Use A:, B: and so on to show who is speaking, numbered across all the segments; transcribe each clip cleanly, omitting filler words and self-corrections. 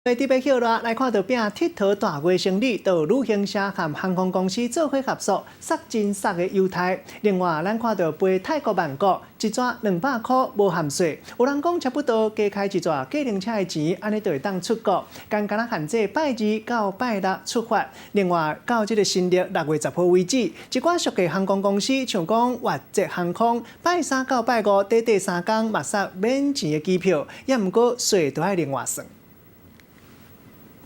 A: 特别热闹，来看到饼佚佗大会生理，到旅行社和航空公司做伙合作，杀真杀的犹太。另外，咱看到飞泰国曼谷，一抓200块无含税。有人讲差不多加开一抓计程车的钱，安尼就会当出国。刚刚限制拜2到拜6出发。另外，到这个新历6月10号为止，一寡俗嘅航空公司，像讲越捷航空，拜3到拜5短3天，嘛杀免钱的机票，也毋过税都要另外算。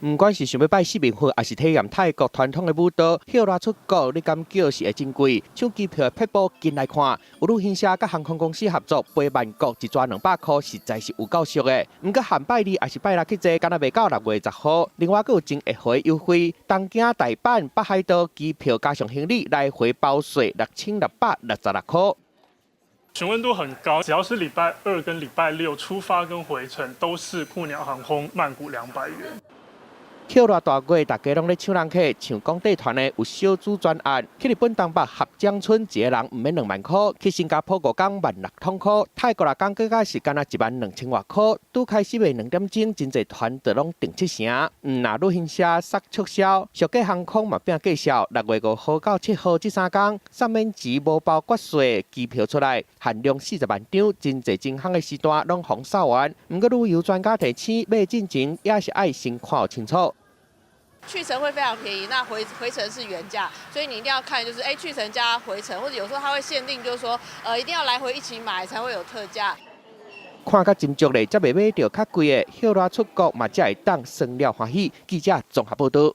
B: 不管是想要拜4面佛，还是体验泰国传统的舞蹈，票拉出国，你敢叫是会真贵？抢机票的撇步进来看，有旅行社甲航空公司合作飞曼谷，一抓200块，实在是有够俗的。不过限拜2还是拜6去坐，敢若未到6月10号。另外，佫有真会回优惠，东京、大阪、北海道机票加上行李来回包税6666块。
C: 询问度很高，只要是礼拜2跟礼拜6出发跟回程，都是酷鸟航空曼谷200元。
B: 票偌大月，大家拢咧抢人客，像港地团的有小资专案，去日本东北合江村一个人唔免2万块，去新加坡5天16000通块，泰国讲更加是干那12000外块。拄开始的2点钟，真侪团就拢订7成。那旅行社杀促销，俗价航空嘛变介绍，6月5号到7号这3天，上免钱无包括税机票出来，限量40万张，真侪真行的时段拢红扫完。不过旅游专家提醒，买进前也是爱先看清楚。
D: 去程会非常便宜，那回程是原价，所以你一定要看，就是去程加回程，或者有时候它会限定，就是说一定要来回一起买才会有特价。
B: 看甲真足嘞，才袂买到较贵的，票拉出国嘛才会当算了欢喜。记者综合报道。